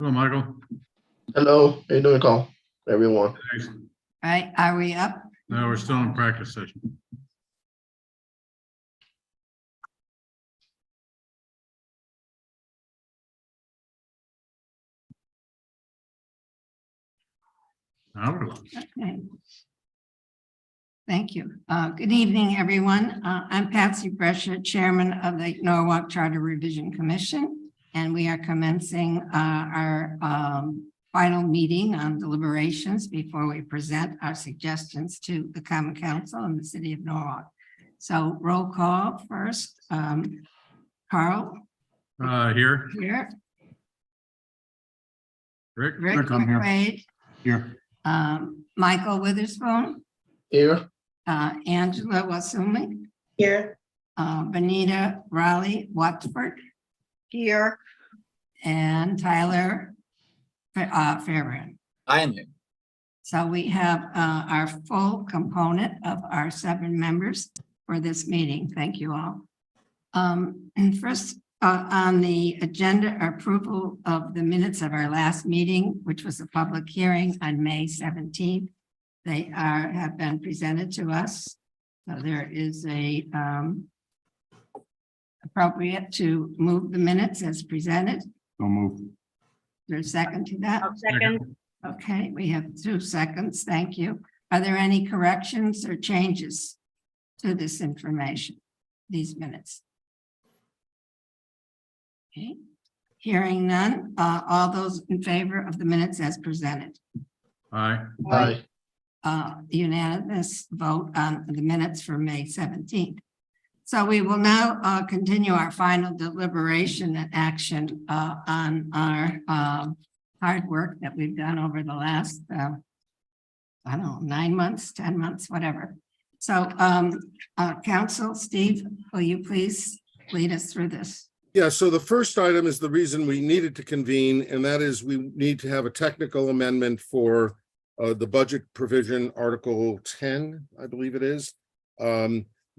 Hello, Michael. Hello, how you doing, Carl? Everyone. Thanks. All right, are we up? No, we're still in practice session. Now we're live. Okay. Thank you. Good evening, everyone. I'm Patsy Brescia, Chairman of the Norwalk Charter Revision Commission, and we are commencing our final meeting on deliberations before we present our suggestions to the Common Council in the City of Norwalk. So roll call first. Carl Here. here, Rick. Rick I'm here. McQuaid, Here. Michael Witherspoon, Here, Angela Wasumi, Here. Benita Raleigh Watford, Here. and Tyler Fairbairn. I am here. So we have our full component of our 7 members for this meeting. Thank you all. And first on the agenda, approval of the minutes of our last meeting, which was a public hearing on May 17th. They have been presented to us. So there is a appropriate to move the minutes as presented. Don't move. There's a second to that? I'll second. Okay, we have 2 seconds. Thank you. Are there any corrections or changes to this information, these minutes? Okay, hearing none, all those in favor of the minutes as presented? Aye. aye, Unanimous vote on the minutes for May 17th. So we will now continue our final deliberation and action on our hard work that we've done over the last, I don't know, 9 months, 10 months, whatever. So Council, Steve, will you please lead us through this? Yeah, so the first item is the reason we needed to convene, and that is we need to have a technical amendment for the budget provision, Article 10, I believe it is.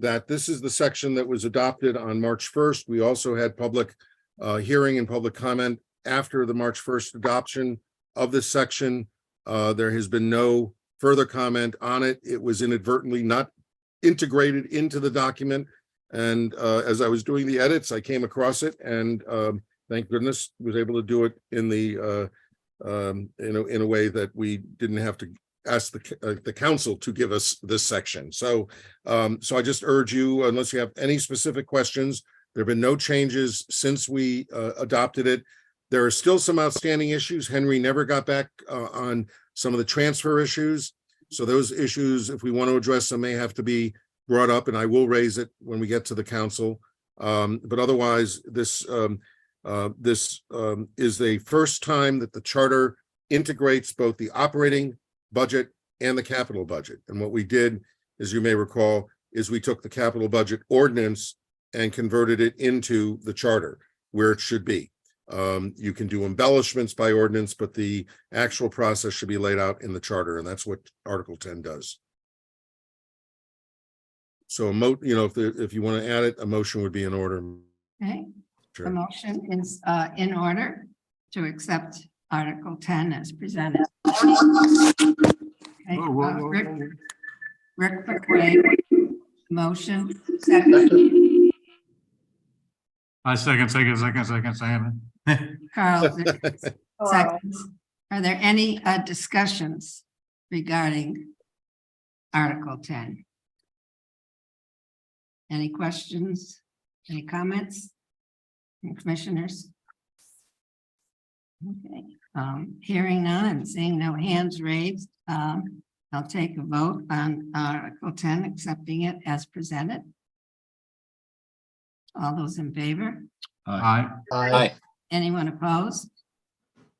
That this is the section that was adopted on March 1st. We also had public hearing and public comment after the March 1st adoption of this section. There has been no further comment on it. It was inadvertently not integrated into the document. And as I was doing the edits, I came across it, and thank goodness was able to do it in the in a way that we didn't have to ask the council to give us this section. So so I just urge you, unless you have any specific questions, there have been no changes since we adopted it. There are still some outstanding issues. Henry never got back on some of the transfer issues. So those issues, if we want to address them, may have to be brought up, and I will raise it when we get to the council. But otherwise, this is the first time that the charter integrates both the operating budget and the capital budget. And what we did, as you may recall, is we took the capital budget ordinance and converted it into the charter where it should be. You can do embellishments by ordinance, but the actual process should be laid out in the charter, and that's what Article 10 does. So, if you want to add it, a motion would be in order. Okay, Sure. the motion is in order to accept Article 10 as presented. Okay, Rick McQuaid, motion, second. I second. Carl, seconds. Are there any discussions regarding Article 10? Any questions? Any comments from commissioners? Okay, hearing none and seeing no hands raised, I'll take a vote on Article 10, accepting it as presented. All those in favor? Aye. aye, Anyone opposed?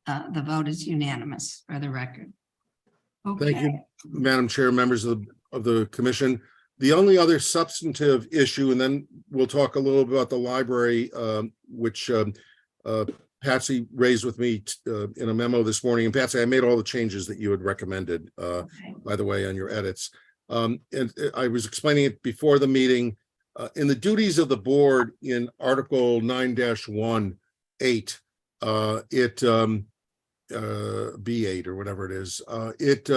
The vote is unanimous for the record. Thank you, Okay. Madam Chair, members of the commission. The only other substantive issue, and then we'll talk a little bit about the library, which Patsy raised with me in a memo this morning. And Patsy, I made all the changes that you had recommended, Okay. by the way, on your edits. And I was explaining it before the meeting. In the duties of the board in Article 9-1(8), B8 or whatever it is. It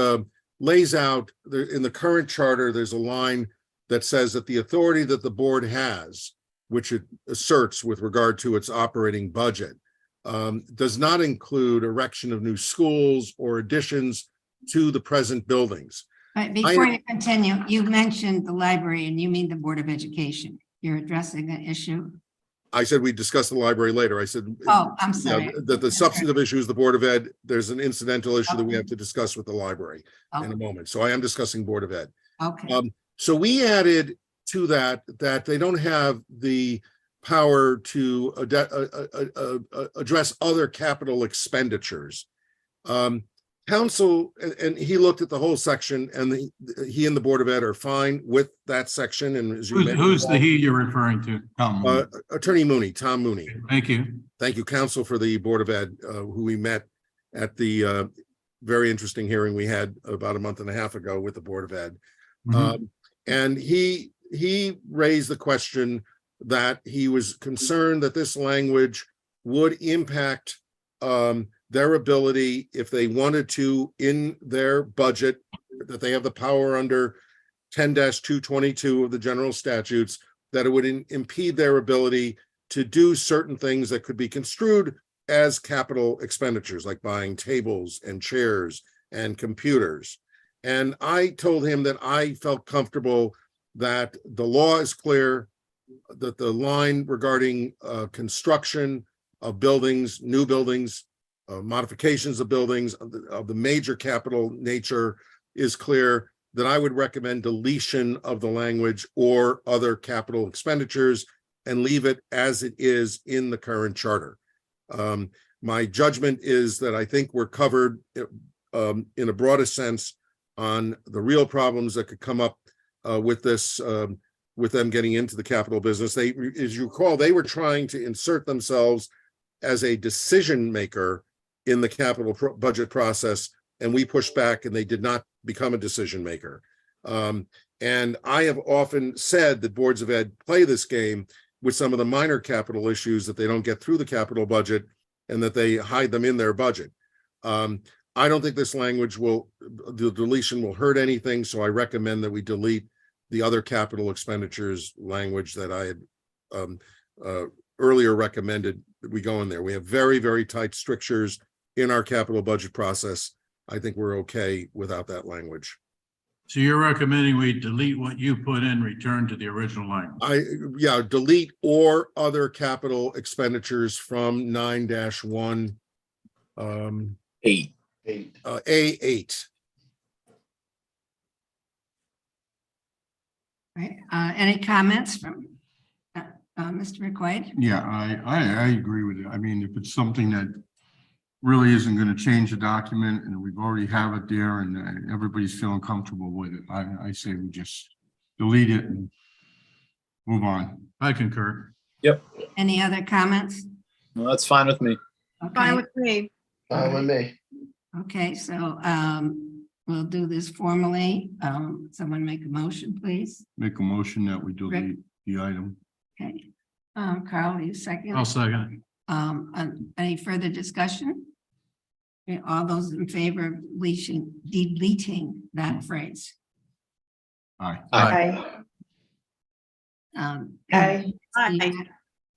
lays out in the current charter, there's a line that says that the authority that the board has, which it asserts with regard to its operating budget, does not include erection of new schools or additions to the present buildings. Right, before you continue, you mentioned the library and you mean the Board of Education. You're addressing the issue. I said we discuss the library later. I said Oh, I'm yeah, sorry. that the substantive issue is the Board of Ed. There's an incidental issue that we have to discuss with the library in a moment. So I am discussing Board of Ed. Okay, So we added to that they don't have the power to address other capital expenditures. Council, and he looked at the whole section, and he and the Board of Ed are fine with that section. And as you Who's the he you're referring to? Attorney Mooney, Tom Mooney. Thank you. Thank you, counsel, for the Board of Ed, who we met at the very interesting hearing we had about a month and a half ago with the Board of Ed. Mhm. And he raised the question that he was concerned that this language would impact their ability, if they wanted to, in their budget, that they have the power under 10-222 of the general statutes, that it would impede their ability to do certain things that could be construed as capital expenditures, like buying tables and chairs and computers. And I told him that I felt comfortable that the law is clear, that the line regarding construction of buildings, new buildings, modifications of buildings of the major capital nature is clear, that I would recommend deletion of the language or other capital expenditures and leave it as it is in the current charter. My judgment is that I think we're covered in a broadest sense on the real problems that could come up with this, with them getting into the capital business. They, as you recall, they were trying to insert themselves as a decision maker in the capital budget process, and we pushed back, and they did not become a decision maker. And I have often said that boards of ed play this game with some of the minor capital issues that they don't get through the capital budget, and that they hide them in their budget. I don't think this language the deletion will hurt anything, so I recommend that we delete the other capital expenditures language that I had earlier recommended that we go in there. We have very, very tight strictures in our capital budget process. I think we're okay without that language. So you're recommending we delete what you put in, return to the original language? Delete or other capital expenditures from 9-1 8. A8. right. Any comments from Mr. McQuaid? Yeah, I agree with it. I mean, if it's something that really isn't going to change the document and we've already have it there and everybody's feeling comfortable with it, I say we just delete it and move on. I concur. Any other comments? Well, that's fine with me. Okay, with me. Fine with me. okay, so we'll do this formally. Someone make a motion, please. Make a motion that we delete the item. Okay. Carl, you second? I'll second Any further discussion? Okay, all those in favor of deleting that phrase? Aye. Aye. Aye.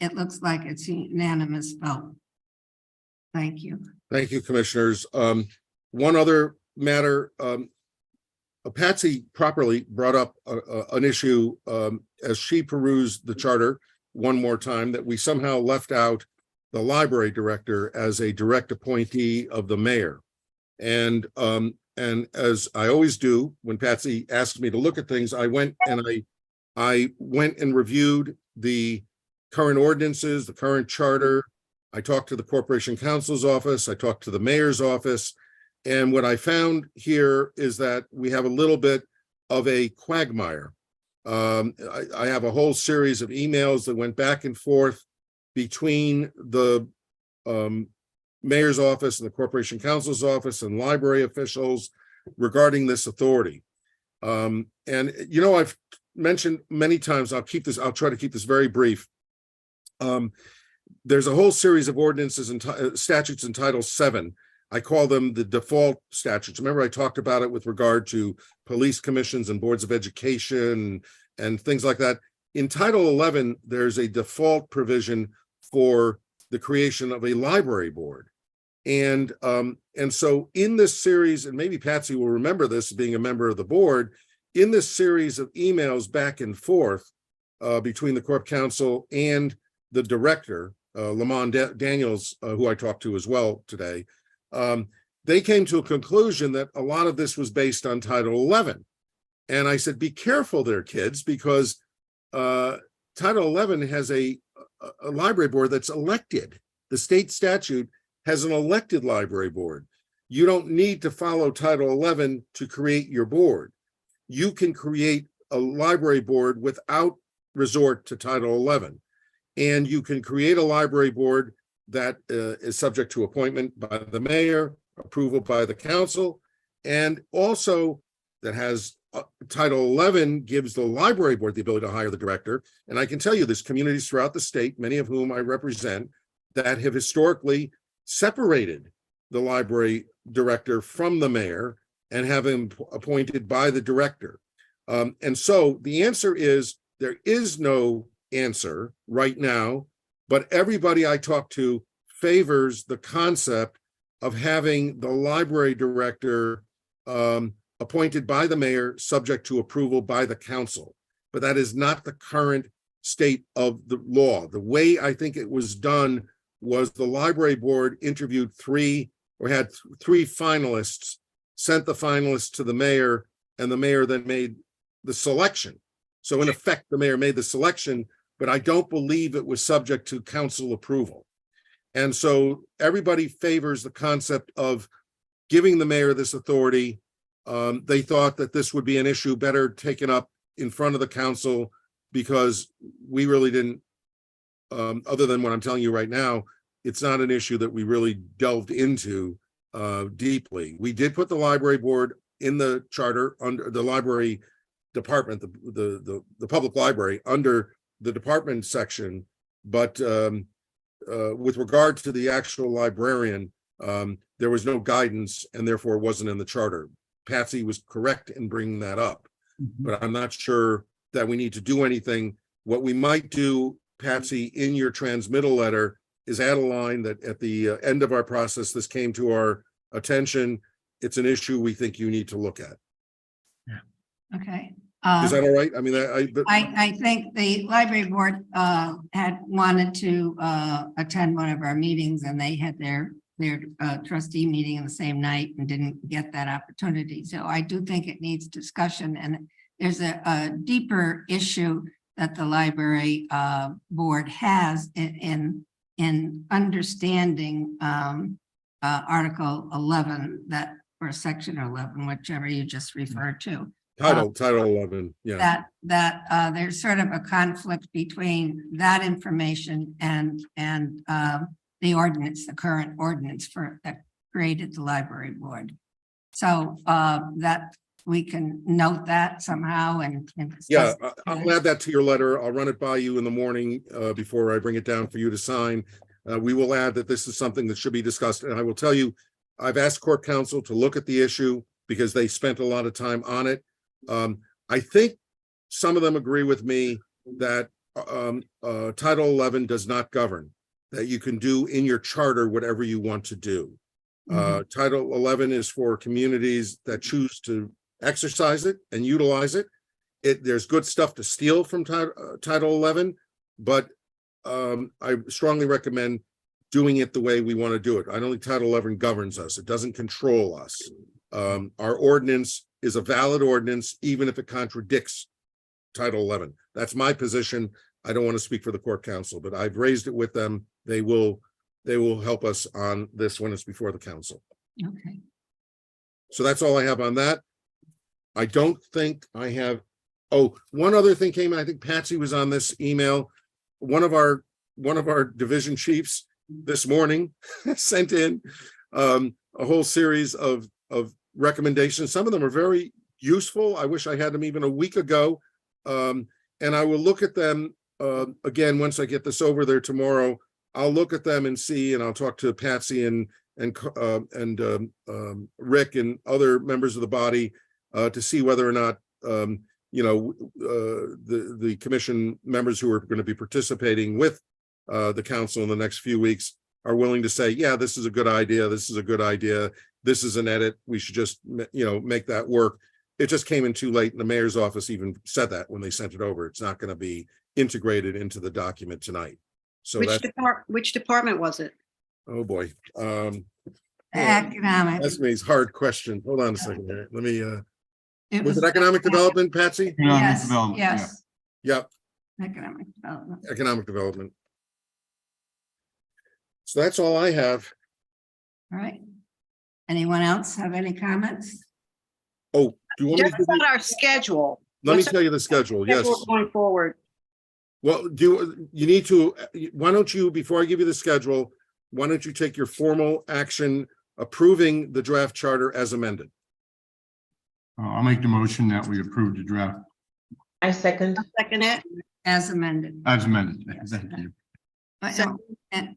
It looks like it's a unanimous vote. Thank you. Thank you, commissioners. One other matter, Patsy properly brought up an issue as she perused the charter one more time, that we somehow left out the library director as a direct appointee of the mayor. And as I always do, when Patsy asked me to look at things, I went and reviewed the current ordinances, the current charter. I talked to the Corporation Counsel's office. I talked to the mayor's office. And what I found here is that we have a little bit of a quagmire. I have a whole series of emails that went back and forth between the mayor's office and the Corporation Counsel's office and library officials regarding this authority. And, you know, I've mentioned many times, I'll try to keep this very brief. There's a whole series of ordinances and statutes in Title VII I call them the default statutes. Remember, I talked about it with regard to police commissions and boards of education and things like that. In Title 11, there's a default provision for the creation of a library board. And so in this series, and maybe Patsy will remember this being a member of the board, in this series of emails back and forth between the Corp Counsel and the director, Lamont Daniels, who I talked to as well today, they came to a conclusion that a lot of this was based on Title 11. And I said, be careful there, kids, because Title 11 has a library board that's elected. The state statute has an elected library board. You don't need to follow Title 11 to create your board. You can create a library board without resort to Title 11. And you can create a library board that is subject to appointment by the mayor, approval by the council, and also that has Title 11 gives the library board the ability to hire the director. And I can tell you there's communities throughout the state, many of whom I represent, that have historically separated the library director from the mayor and have him appointed by the director. And so the answer is there is no answer right now, but everybody I talk to favors the concept of having the library director appointed by the mayor, subject to approval by the council. But that is not the current state of the law. The way I think it was done was the library board interviewed had three finalists, sent the finalists to the mayor, and the mayor then made the selection. So in effect, the mayor made the selection, but I don't believe it was subject to council approval. And so everybody favors the concept of giving the mayor this authority. They thought that this would be an issue better taken up in front of the council because we really didn't, other than what I'm telling you right now, it's not an issue that we really delved into deeply. We did put the library board in the charter under the library department, the public library under the department section, but with regard to the actual librarian, there was no guidance and therefore it wasn't in the charter. Patsy was correct in bringing that up, but I'm not sure that we need to do anything. What we might do, Patsy, in your transmittal letter is add a line that at the end of our process, this came to our attention. It's an issue we think you need to look at. Okay. Is that all right? I mean, I think the library board had wanted to attend one of our meetings and they had their trustee meeting in the same night and didn't get that opportunity. So I do think it needs discussion, and there's a deeper issue that the library board has in understanding Article 11 or Section 11, whichever you just referred to. Title 11, yeah. That there's sort of a conflict between that information and the ordinance, the current ordinance that created the library board. So that we can note that somehow and Yeah, I'll add that to your letter. I'll run it by you in the morning before I bring it down for you to sign. We will add that this is something that should be discussed. And I will tell you, I've asked Corp Counsel to look at the issue because they spent a lot of time on it. I think some of them agree with me that Title 11 does not govern, that you can do in your charter whatever you want to do. Title 11 is for communities that choose to exercise it and utilize it. There's good stuff to steal from Title 11, but I strongly recommend doing it the way we want to do it. I don't think Title 11 governs us. It doesn't control us. Our ordinance is a valid ordinance, even if it contradicts Title 11. That's my position. I don't want to speak for the Corp Counsel, but I've raised it with them. They will help us on this when it's before the council. Okay. So that's all I have on that. I don't think I have. Oh, one other thing came. I think Patsy was on this email. One of our division chiefs this morning sent in a whole series of recommendations. Some of them are very useful. I wish I had them even a week ago. And I will look at them again once I get this over there tomorrow. I'll look at them and see, and I'll talk to Patsy and Rick and other members of the body to see whether or not the commission members who are going to be participating with the council in the next few weeks are willing to say, yeah, this is a good idea. This is a good idea. This is an edit. We should just, make that work. It just came in too late. And the mayor's office even said that when they sent it over. It's not going to be integrated into the document tonight. So Which department was it? oh boy. Economic. That's me. Hard question. Hold on a second here. Let me, It was it economic development, Patsy? Economic Yes, development, yeah. yes, Yep, economic development. economic development. So that's all I have. All right. Anyone else have any comments? Oh, do you want me Just to? about our schedule. Let me What's tell you the schedule. Yes. schedule Going forward. Well, you need to, why don't you, before I give you the schedule, why don't you take your formal action approving the draft charter as amended? I'll make the motion that we approve the draft I second. Second it. As amended. as amended. Thank you. Second. And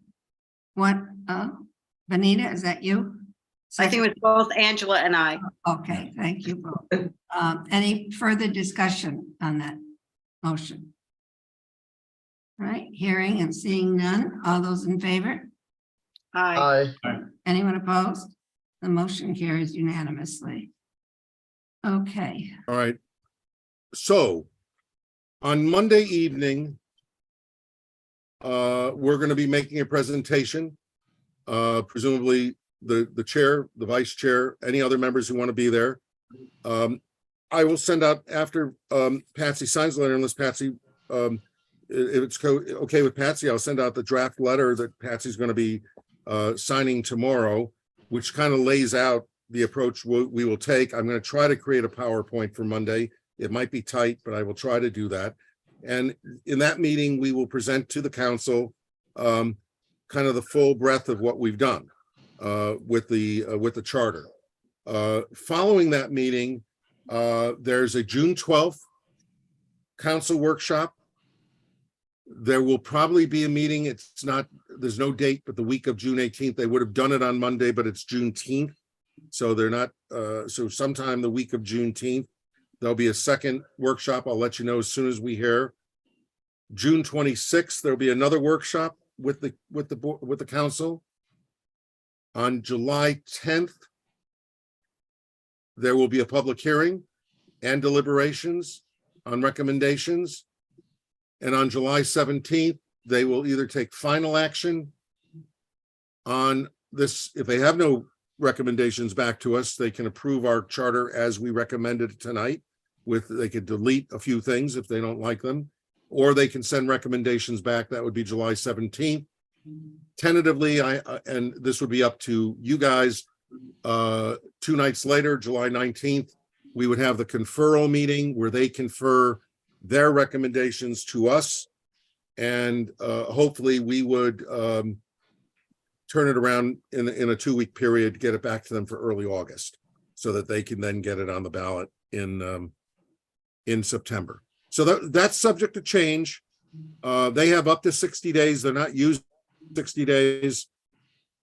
what, Benita, is that you? I think it was both Angela and I. Okay, thank you both. Any further discussion on that motion? All right, hearing and seeing none. All those in favor? Aye. Anyone opposed? The motion carries unanimously. Okay, All right. So on Monday evening, we're going to be making a presentation. Presumably the chair, the vice chair, any other members who want to be there. I will send out after Patsy signs the letter, unless Patsy, if it's okay with Patsy, I'll send out the draft letter that Patsy's going to be signing tomorrow, which kind of lays out the approach we will take. I'm going to try to create a PowerPoint for Monday. It might be tight, but I will try to do that. And in that meeting, we will present to the council kind of the full breadth of what we've done with the charter. Following that meeting, there's a June 12th council workshop. There will probably be a meeting. It's not, there's no date, but the week of June 18th, they would have done it on Monday, but it's Juneteenth. So they're not, so sometime the week of Juneteenth, there'll be a second workshop. I'll let you know as soon as we hear. June 26th, there'll be another workshop with the council. On July 10th, there will be a public hearing and deliberations on recommendations. And on July 17th, they will either take final action on this. If they have no recommendations back to us, they can approve our charter as we recommended tonight. They could delete a few things if they don't like them, or they can send recommendations back. That would be July 17th. Tentatively, and this would be up to you guys, 2 nights later, July 19th, we would have the conferral meeting where they confer their recommendations to us. And hopefully we would turn it around in a 2-week period, get it back to them for early August so that they can then get it on the ballot in September. So that's subject to change. They have up to 60 days. They're not using 60 days.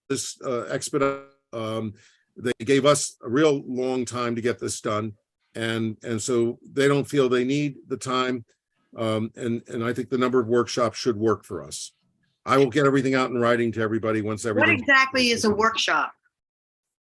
This expedite. They gave us a real long time to get this done. And so they don't feel they need the time. And I think the number of workshops should work for us. I will get everything out in writing to everybody once everything. What exactly is a workshop?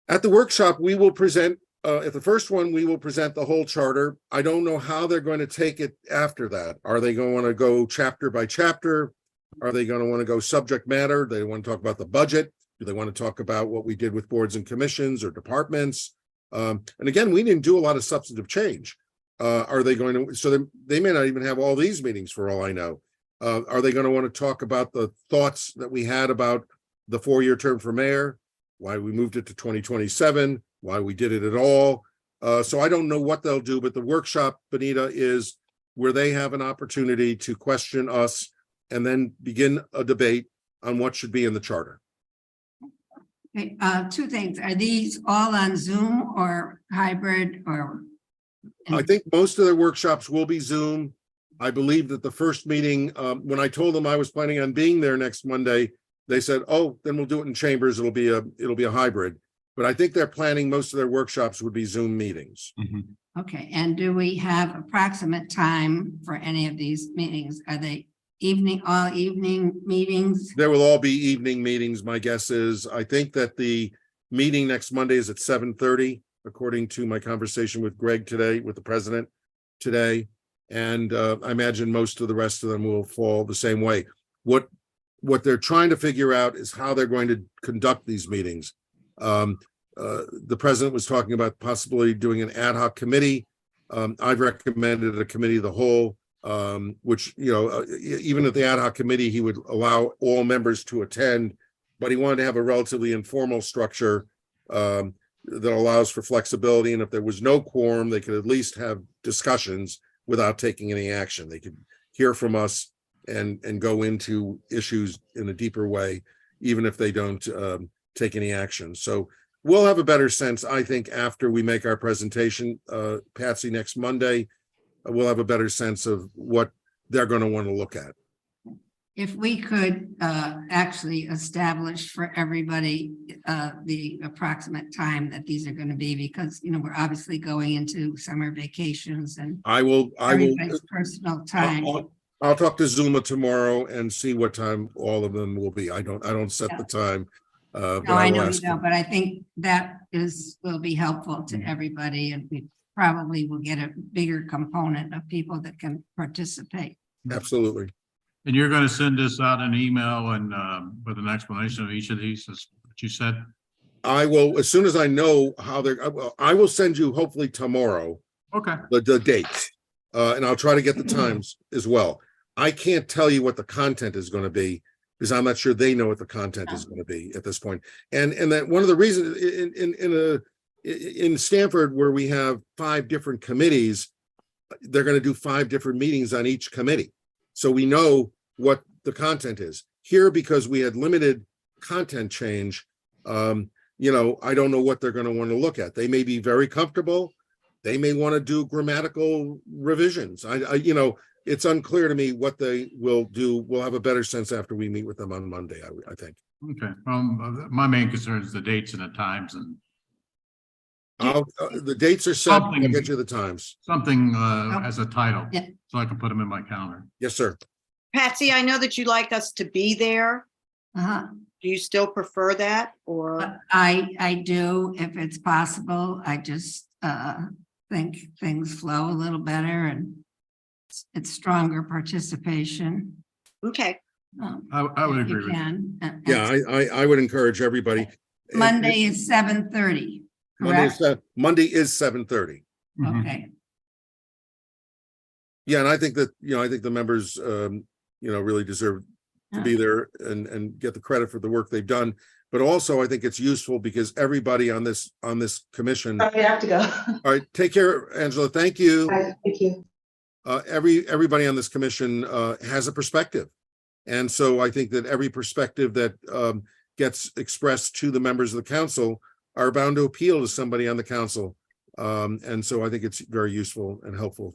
At the workshop, we will present, at the first one, we will present the whole charter. I don't know how they're going to take it after that. Are they going to want to go chapter by chapter? Are they going to want to go subject matter? Do they want to talk about the budget? Do they want to talk about what we did with boards and commissions or departments? And again, we didn't do a lot of substantive change. Are they going to, so they may not even have all these meetings for all I know. Are they going to want to talk about the thoughts that we had about the 4-year term for mayor, why we moved it to 2027, why we did it at all? So I don't know what they'll do, but the workshop, Benita, is where they have an opportunity to question us and then begin a debate on what should be in the charter. Okay, 2 things. Are these all on Zoom or hybrid or? I think most of their workshops will be Zoom. I believe that the first meeting, when I told them I was planning on being there next Monday, they said, oh, then we'll do it in chambers. It'll be a hybrid. But I think they're planning most of their workshops would be Zoom meetings. Mhm. Okay, and do we have approximate time for any of these meetings? Are they all evening meetings? There will all be evening meetings. My guess is, I think that the meeting next Monday is at 7:30, according to my conversation with Greg today, with the president today. And I imagine most of the rest of them will fall the same way. What they're trying to figure out is how they're going to conduct these meetings. The president was talking about possibly doing an ad hoc committee. I've recommended a committee of the whole, which, even at the ad hoc committee, he would allow all members to attend, but he wanted to have a relatively informal structure that allows for flexibility. And if there was no quorum, they could at least have discussions without taking any action. They could hear from us and go into issues in a deeper way, even if they don't take any action. So we'll have a better sense, I think, after we make our presentation, Patsy, next Monday. We'll have a better sense of what they're going to want to look at. If we could actually establish for everybody the approximate time that these are going to be, because, we're obviously going into summer vacations and I will. everybody's personal time. I'll talk to Zuma tomorrow and see what time all of them will be. I don't set the time. But No, I will know you ask don't, them. but I think that will be helpful to everybody, and we probably will get a bigger component of people that can participate. Absolutely. And you're gonna send this out an email and with an explanation of each of these, is what you said? I will, as soon as I know how I will send you hopefully tomorrow Okay. the dates. And I'll try to get the times as well. I can't tell you what the content is going to be because I'm not sure they know what the content is going to be at this point. And that one of the reasons in Stanford, where we have 5 different committees, they're going to do 5 different meetings on each committee. So we know what the content is. Here, because we had limited content change, I don't know what they're going to want to look at. They may be very comfortable. They may want to do grammatical revisions. It's unclear to me what they will do. We'll have a better sense after we meet with them on Monday, I think. Okay. My main concern is the dates and the times, and The dates are set. I'll get you the times. something as a title. Yeah. So I can put them in my calendar. Yes, sir. Patsy, I know that you like us to be there. Uh-huh. Do you still prefer that, or? I do, if it's possible. I just think things flow a little better and it's stronger participation. Okay, I would if you agree with you. can. Yeah, I would encourage everybody. Monday is 7:30, correct? Monday is 7:30. Mhm. Okay, Yeah, and I think that, I think the members, really deserve to be there and get the credit for the work they've done. But also, I think it's useful because everybody on this commission. I have to go. All right, take care, Angela. Thank you. Thank you. Everybody on this commission has a perspective. And so I think that every perspective that gets expressed to the members of the council are bound to appeal to somebody on the council. And so I think it's very useful and helpful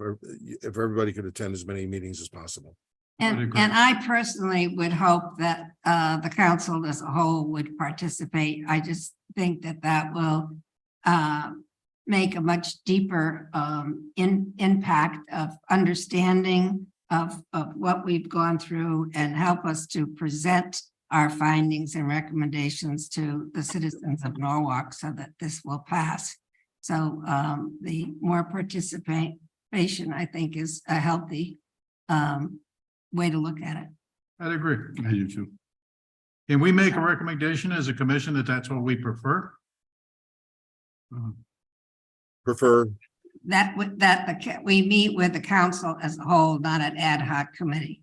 if everybody could attend as many meetings as possible. and I personally would hope that the council as a whole would participate. I just think that will make a much deeper impact of understanding of what we've gone through and help us to present our findings and recommendations to the citizens of Norwalk so that this will pass. So the more participation, I think, is a healthy way to look at it. I'd agree. I do too. Can we make a recommendation as a commission that that's what we prefer? Prefer, We meet with the council as a whole, not an ad hoc committee.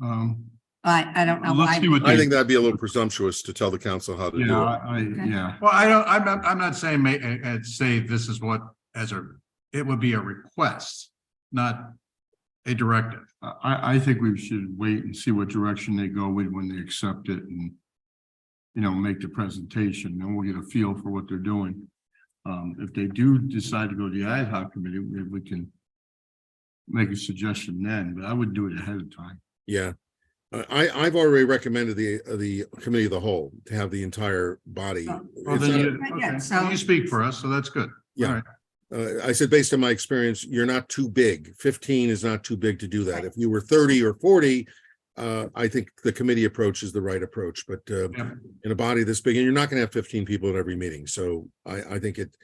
I don't know Let's why. see what I they- think that'd be a little presumptuous to tell the council how to do Yeah, it. yeah. Well, I'm not saying say this is what it would be a request, not a directive. I think we should wait and see what direction they go with when they accept it and, make the presentation, then we'll get a feel for what they're doing. If they do decide to go to the ad hoc committee, we can make a suggestion then, but I would do it ahead of time. Yeah. I've already recommended the committee of the whole to have the entire body. Oh, Well, It's then not- you, Yeah, okay. so- You speak for us, so that's good. Yeah. All right. I said, based on my experience, you're not too big. 15 is not too big to do that. If you were 30 or 40, I think the committee approach is the right approach, but Yeah. in a body this big, and you're not gonna have 15 people at every meeting, so I think it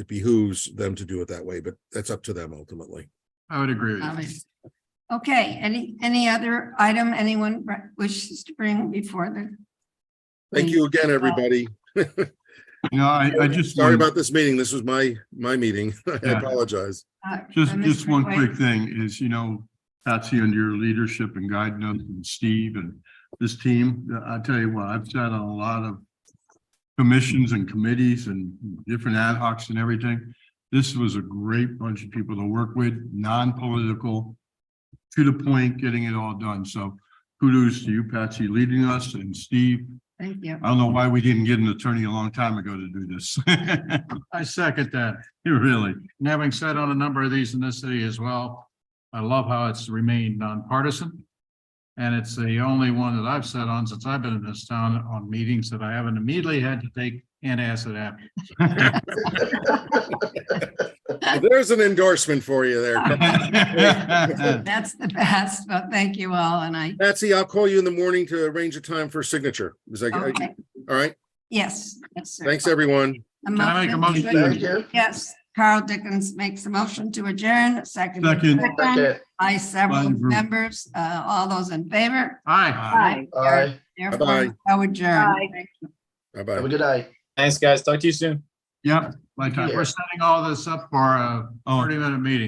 behooves them to do it that way, but that's up to them ultimately. I would agree with you. Okay, any other item anyone wishes to bring before the? Thank you again, everybody. You know, I just. Sorry want- about this meeting. This was my meeting. I Yeah. apologize. Just Mr. one McQuaid? quick thing is, Patsy, under your leadership and guidance, and Steve and this team, I tell you what, I've sat on a lot of commissions and committees and different ad hocs and everything. This was a great bunch of people to work with, non-political, to the point, getting it all done. So kudos to you, Patsy, leading us, and Steve. Thank you. I don't know why we didn't get an attorney a long time ago to do this. I second that. Really. And having sat on a number of these in this city as well, I love how it's remained nonpartisan. And it's the only one that I've sat on since I've been in this town on meetings that I haven't immediately had to take antacid after. There's an endorsement for you there. That's the best, but thank you all, and I, Patsy, I'll call you in the morning to arrange a time for signature. Is that, okay, all right? yes, yes, sir. Thanks, everyone. Can I make a motion? Thank you. Yes, Carl Dickens makes a motion to adjourn, second. Second. Second. By several Bye, group. members, all those in favor? Aye. Bye. Therefore, Bye-bye. so adjourned. Thank you. Bye-bye. Have a good night. Thanks, guys. Talk to you soon. Yep, my time. We're setting all this up for a Oh. 30-minute meeting.